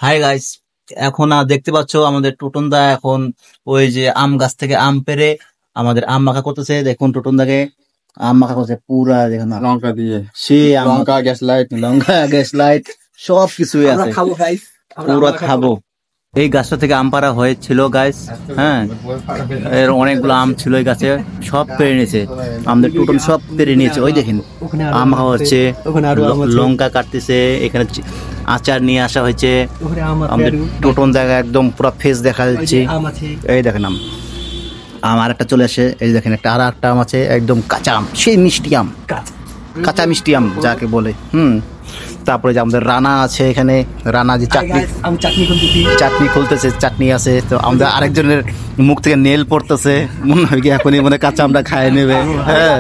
Hi guys, এখন দেখতে পাচ্ছ আমাদের টোটন দা এখন ওই যে আম গাছ থেকে আম পেড়ে আমাদের আম মাখা করতেছে। দেখুন টোটন দাকে আম মাখা করছে পুরা, দেখুন না লঙ্কা দিয়ে সে লঙ্কা, গ্যাস লাইট, লঙ্কা, গ্যাস লাইট সব কিছুই আছে, পুরা খাবো। এই গাছটা থেকে আম পাড়া হয়েছিল গাইস, হ্যাঁ, এর অনেকগুলো আম ছিল এই গাছে, সব পেরে নিয়েছে আমাদের টোটন, সব পেরে নিয়েছে। ওই দেখেন আম খাওয়া হচ্ছে, লঙ্কা কাটতেছে, এখানে আচার নিয়ে আসা হয়েছে। আমাদের টোটন জায়গা একদম পুরো ফেস দেখা যাচ্ছে। এই দেখেন আম আর একটা চলে আসে, এই দেখেন একটা আম আছে, একদম কাঁচা আম, সেই মিষ্টি আম, কাঁচা মিষ্টি আম যাকে বলে। তারপরে যে আমাদের রানা আছে, এখানে রানা যে চাটনি খুলতেছে, চাটনি আছে। তো আমাদের আরেকজনের মুখ থেকে নেল পড়তেছে, মনে হয় কি এখনই মনে কাঁচা আমটা খায় নেবে। হ্যাঁ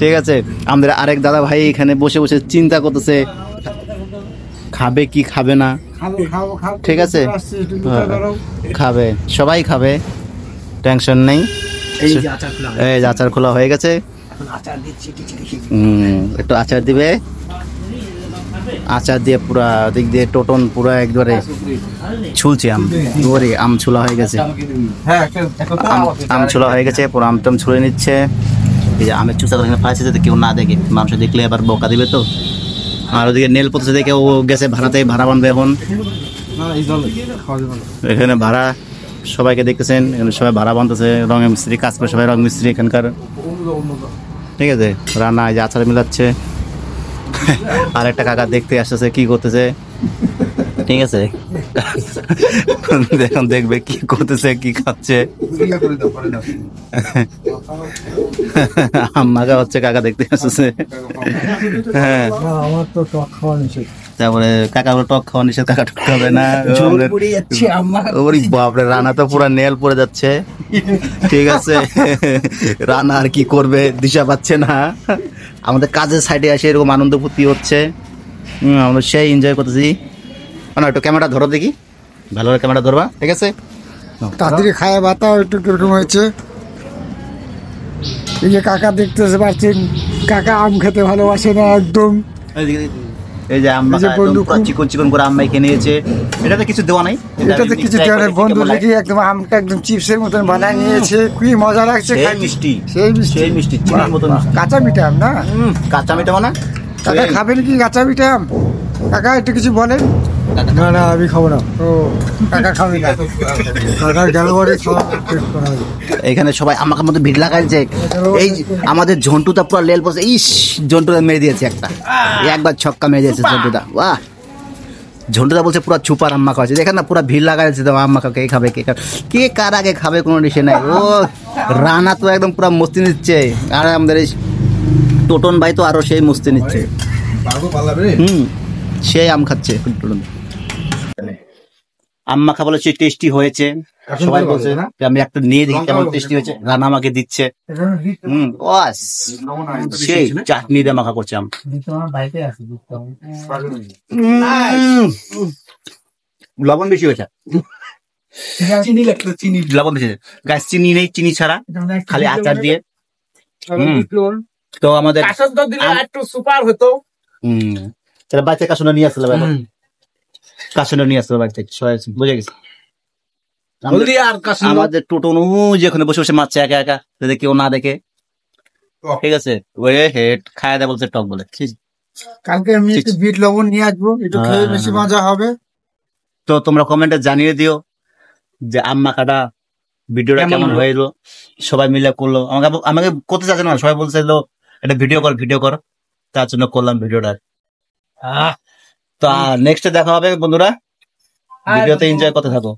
ঠিক আছে, আমাদের আরেক দাদা ভাই এখানে বসে বসে চিন্তা করতেছে খাবে কি খাবে না। ঠিক আছে, খাবে, সবাই খাবে, টেনশন নেই। এই যে আচার খোলা হয়ে গেছে, একটু আচার দিবে, আচার দিয়ে পুরা দিক দিয়ে টোটন পুরা একবারে ছুলছে আম, আম ছোলা হয়ে গেছে, আম ছোলা হয়ে গেছে, পুরো আমটাম ছুলে নিচ্ছে। এই যে আমের চুষা করে ফাঁসে যাতে কেউ না দেখে, মানুষ দেখলে আবার বকা দিবে তো। আর ওদিকে নেল পড়তেছে দেখে ও গেছে ভাড়াতে, ভাড়া বানবে এখন। এখানে ভাড়া সবাইকে দেখতেছেন, এখানে সবাই ভাড়া বানতেছে, রঙের মিস্ত্রি কাজ করে, সবাই রং মিস্ত্রি এখানকার। ঠিক আছে, রান্না এই যে আচার মিলাচ্ছে। আর একটা কাকা দেখতে আসতেছে কি করতেছে। ঠিক আছে, এখন দেখবে কি করতেছে, কি খাচ্ছে। আম্মাকা হচ্ছে, কাকা দেখতে আসতেছে। হ্যাঁ, তারপরে কাকা টক খাওয়া নিষেধ, কাকা টক খাবে না। বাপরে, রানা তো পুরো নেল পড়ে যাচ্ছে। ঠিক আছে, রানা আর কি করবে দিশা পাচ্ছে না। আমাদের কাজের সাইডে আসে এরকম আনন্দ ফুর্তি হচ্ছে, আমরা সেই এনজয় করতেছি। না একটু ক্যামেরা ধরো দেখি, ভালো করে ক্যামেরা ধরবা। ঠিক আছে, তাড়াতাড়ি খায় বাতাও একটু কিরকম হয়েছে। এই যে কাকা দেখতেছে পাচ্ছেন, কাকা আম খেতে ভালোবাসে না একদম। এই যে আম্মা চিকন চিকন করে আম্মাই খেয়ে নিয়েছে। এটাতে কিছু দেওয়া নাই, এটাতে কিছু দেওয়া নেই বন্ধু, দেখি একদম আমটা একদম চিপসের মতন বানায় নিয়েছে, কি মজা লাগছে। সেই মিষ্টি, সেই মিষ্টি চিনির মতন কাঁচা মিঠা আম না, কাঁচা মিঠা মানে। কাকা খাবেন কি কাঁচা মিঠা আম? কাকা একটু কিছু বলেন। না না আমি খাবো না। ও কাকা খাবে না, কাকা গেল বারে খাওয়া। এখানে সবাই আমাকে মধ্যে ভিড় লাগাইছে। এই আমাদের ঝন্টুটা পুরো লেল পড়ছে, ইস ঝন্টুটা মেরে দিয়েছে একটা, একবার ছক্কা মেরে দিয়েছে ঝন্টুটা। বাহ, ঝন্টুদা বলছে পুরো ছুপার আম্মা খাওয়াচ্ছে। দেখেন না পুরো ভিড় লাগাইছে, তো আম্মা কে খাবে, কে কার আগে খাবে কোনো ডিসে নাই। ও রানা তো একদম পুরো মস্তি নিচ্ছে, আর আমাদের এই টোটন ভাই তো আরো সেই মস্তি নিচ্ছে। সেই আম খাচ্ছে আম্মা খা বলেছে টেস্টি হয়েছে, সবাই বলছে আমি একটা নিয়ে দেখি কেমন টেস্টি হয়েছে। রানা আমাকে দিচ্ছে, সেই চাটনি দিয়ে মাখা করছে আম। লবণ বেশি হয়েছে, লবণ বেশি, গাছ চিনি নেই, চিনি ছাড়া খালি আচার দিয়ে। তো আমাদের একটু সুপার হতো। তাহলে বাচ্চা কাশনটা নিয়ে আসলে, কাশনটা নিয়ে আসলে বাচ্চা, বুঝে গেছি। আমাদের টোটন যেখানে বসে বসে মারছে একা একা, যাতে কেউ না দেখে। ঠিক আছে, ওই হেড খায় দেয় বলছে টক বলে। কালকে আমি একটু বিট লবণ নিয়ে আসবো, একটু খেয়ে বেশি মজা হবে। তো তোমরা কমেন্টে জানিয়ে দিও যে আম মাখাটা ভিডিওটা কেমন হয়েছিল, সবাই মিলে করলো। আমাকে করতে চাচ্ছে না, সবাই বলছিল এটা ভিডিও কর, তার জন্য করলাম ভিডিওটা। তো নেক্সটে দেখা হবে বন্ধুরা, ভিডিওতে এনজয় করতে থাকো।